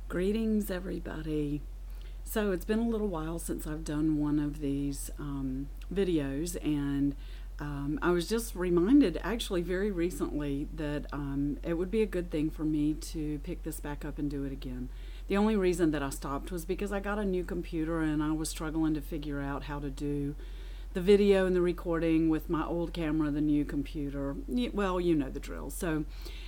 Greetings, everybody. So it's been a little while since I've done one of these videos, and I was just reminded actually very recently that it would be a good thing for me to pick this back up and do it again. The only reason that I stopped was because I got a new computer and I was struggling to figure out how to do the video and the recording with my old camera, the new computer. Well, you know the drill. So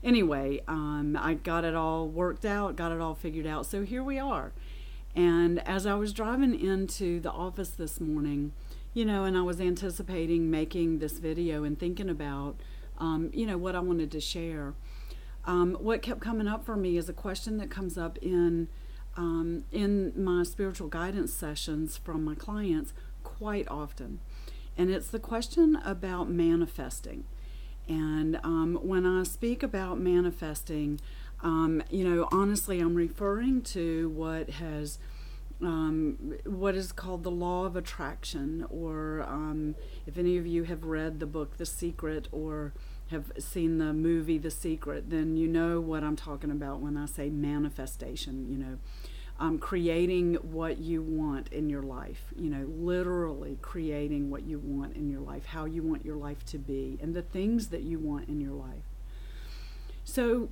anyway, I got it all worked out, got it all figured out. So here we are. And as I was driving into the office this morning, and I was anticipating making this video and thinking about, what I wanted to share. What kept coming up for me is a question that comes up in my spiritual guidance sessions from my clients quite often. And it's the question about manifesting. And when I speak about manifesting, honestly, I'm referring to what is called the law of attraction, or if any of you have read the book The Secret or have seen the movie The Secret, then you know what I'm talking about when I say manifestation. Creating what you want in your life, literally creating what you want in your life, how you want your life to be, and the things that you want in your life. So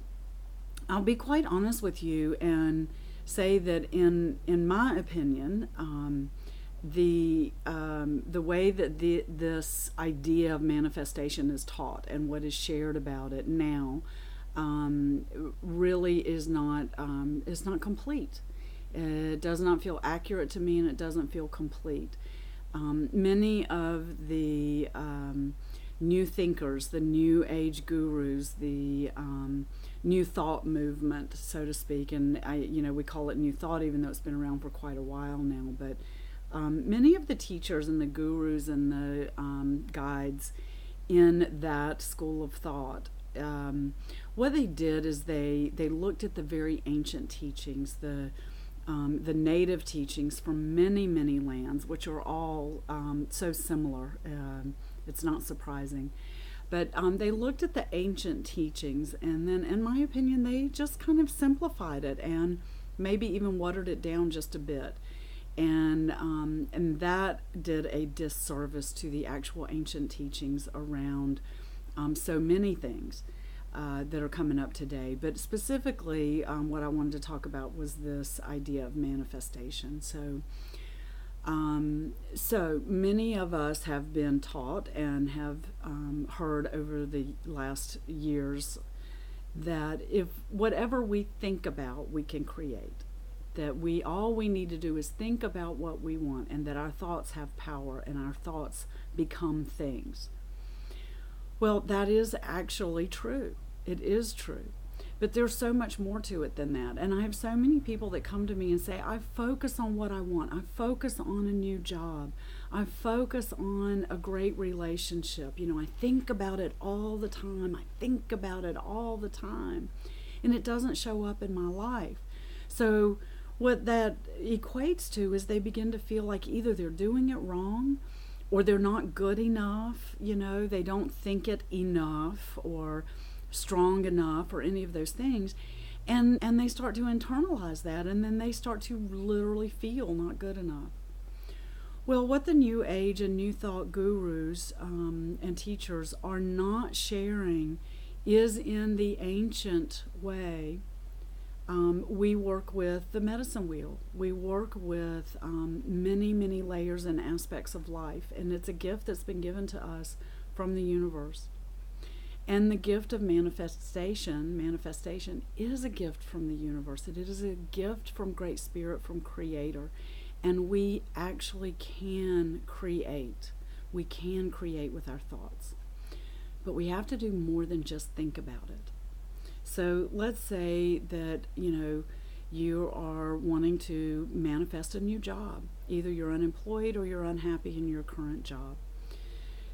I'll be quite honest with you and say that in my opinion, the way that this idea of manifestation is taught and what is shared about it now really is not complete. It does not feel accurate to me, and it doesn't feel complete. Many of the new thinkers, the new age gurus, the new thought movement, so to speak, and we call it new thought even though it's been around for quite a while now, but many of the teachers and the gurus and the guides in that school of thought, what they did is they looked at the very ancient teachings, the native teachings from many, many lands, which are all so similar. It's not surprising. But they looked at the ancient teachings, and then, in my opinion, they just kind of simplified it and maybe even watered it down just a bit. And that did a disservice to the actual ancient teachings around so many things that are coming up today. But specifically, what I wanted to talk about was this idea of manifestation. So many of us have been taught and have heard over the last years that if whatever we think about, we can create. That all we need to do is think about what we want, and that our thoughts have power and our thoughts become things. Well, that is actually true. It is true. But there's so much more to it than that. And I have so many people that come to me and say, I focus on what I want. I focus on a new job. I focus on a great relationship. I think about it all the time. I think about it all the time. And it doesn't show up in my life. So what that equates to is they begin to feel like either they're doing it wrong, or they're not good enough, they don't think it enough or strong enough or any of those things. And they start to internalize that, and then they start to literally feel not good enough. Well, what the New Age and New Thought gurus and teachers are not sharing is in the ancient way. We work with the medicine wheel. We work with many, many layers and aspects of life, and it's a gift that's been given to us from the universe. And the gift of manifestation is a gift from the universe. It is a gift from Great Spirit, from Creator, and we actually can create. We can create with our thoughts, but we have to do more than just think about it. So let's say that, you are wanting to manifest a new job. Either you're unemployed or you're unhappy in your current job.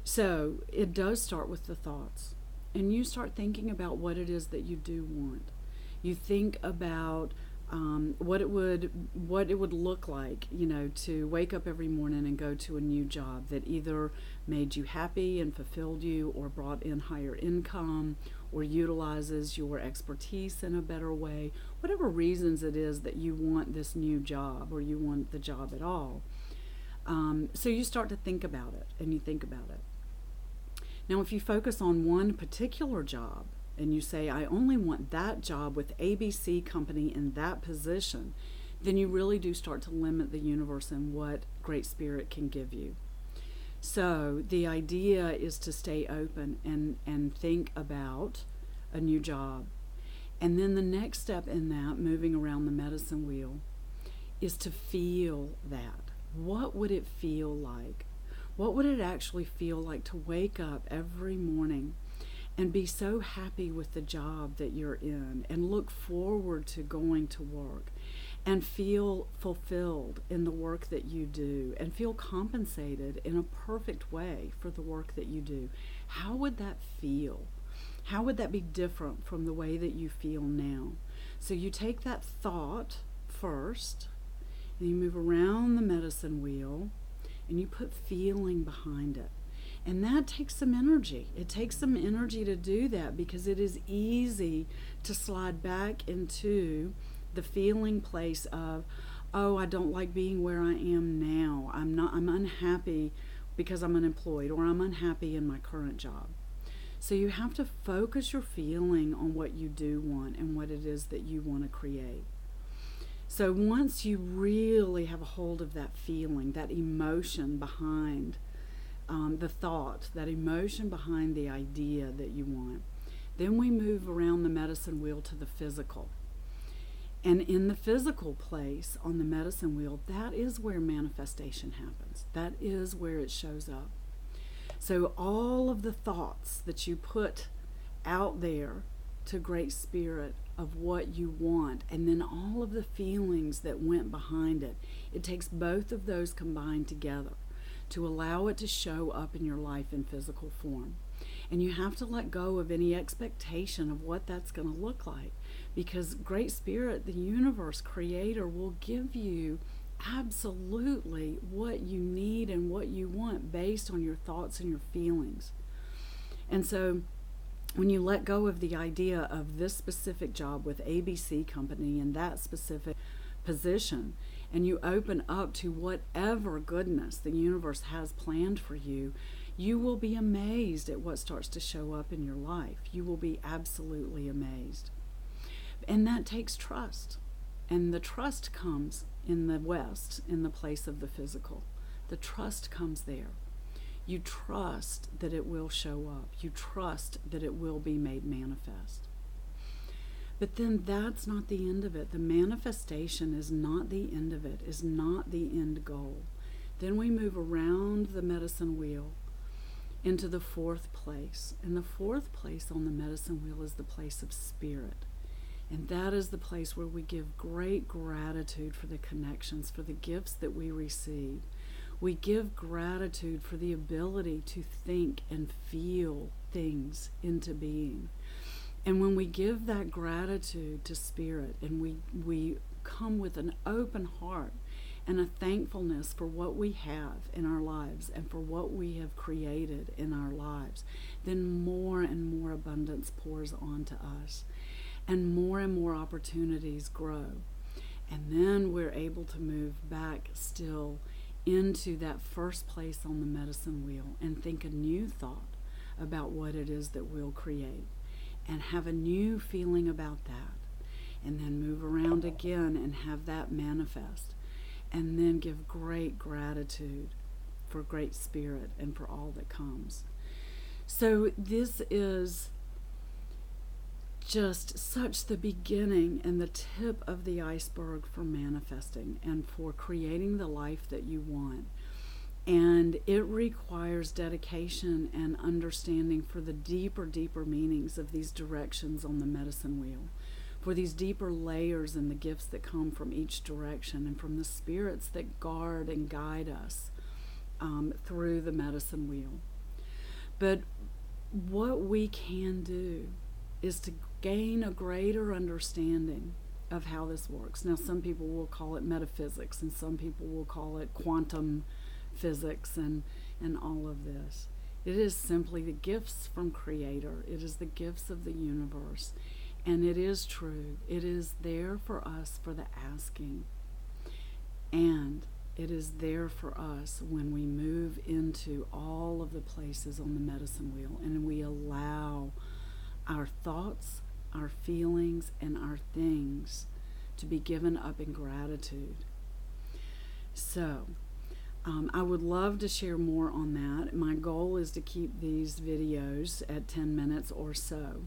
So it does start with the thoughts. And you start thinking about what it is that you do want. You think about what it would look like, to wake up every morning and go to a new job that either made you happy and fulfilled you, or brought in higher income, or utilizes your expertise in a better way, whatever reasons it is that you want this new job or you want the job at all. So you start to think about it, and you think about it. Now, if you focus on one particular job and you say, I only want that job with ABC company in that position, then you really do start to limit the universe and what Great Spirit can give you. So the idea is to stay open and think about a new job. And then the next step in that, moving around the medicine wheel, is to feel that. What would it feel like? What would it actually feel like to wake up every morning and be so happy with the job that you're in and look forward to going to work and feel fulfilled in the work that you do and feel compensated in a perfect way for the work that you do? How would that feel? How would that be different from the way that you feel now? So you take that thought first, and you move around the medicine wheel, and you put feeling behind it. And that takes some energy. It takes some energy to do that because it is easy to slide back into the feeling place of, oh, I don't like being where I am now. I'm unhappy because I'm unemployed, or I'm unhappy in my current job. So you have to focus your feeling on what you do want and what it is that you want to create. So once you really have a hold of that feeling, that emotion behind the thought, that emotion behind the idea that you want, then we move around the medicine wheel to the physical. And in the physical place on the medicine wheel, that is where manifestation happens. That is where it shows up. So all of the thoughts that you put out there to Great Spirit of what you want, and then all of the feelings that went behind it, it takes both of those combined together to allow it to show up in your life in physical form. And you have to let go of any expectation of what that's going to look like, because Great Spirit, the universe, Creator, will give you absolutely what you need and what you want based on your thoughts and your feelings. And so when you let go of the idea of this specific job with ABC company and that specific position, and you open up to whatever goodness the universe has planned for you, you will be amazed at what starts to show up in your life. You will be absolutely amazed. And that takes trust. And the trust comes in the West, in the place of the physical. The trust comes there. You trust that it will show up. You trust that it will be made manifest. But then that's not the end of it. The manifestation is not the end of it, is not the end goal. Then we move around the medicine wheel into the fourth place. And the fourth place on the medicine wheel is the place of spirit. And that is the place where we give great gratitude for the connections, for the gifts that we receive. We give gratitude for the ability to think and feel things into being. And when we give that gratitude to Spirit, and we come with an open heart and a thankfulness for what we have in our lives and for what we have created in our lives, then more and more abundance pours onto us, and more opportunities grow. And then we're able to move back still into that first place on the medicine wheel and think a new thought about what it is that we'll create, and have a new feeling about that, and then move around again and have that manifest, and then give great gratitude for Great Spirit and for all that comes. So this is just such the beginning and the tip of the iceberg for manifesting and for creating the life that you want. And it requires dedication and understanding for the deeper meanings of these directions on the medicine wheel, for these deeper layers and the gifts that come from each direction, and from the spirits that guard and guide us through the medicine wheel. But what we can do is to gain a greater understanding of how this works. Now, some people will call it metaphysics, and some people will call it quantum physics, and all of this. It is simply the gifts from Creator. It is the gifts of the universe. And it is true. It is there for us for the asking. And it is there for us when we move into all of the places on the medicine wheel and we allow our thoughts, our feelings, and our things to be given up in gratitude. So, I would love to share more on that. My goal is to keep these videos at 10 minutes or so.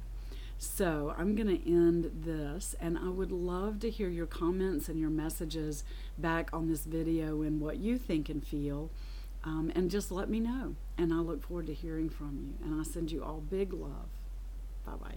So I'm going to end this, and I would love to hear your comments and your messages back on this video and what you think and feel, and just let me know. And I look forward to hearing from you. And I send you all big love. Bye-bye.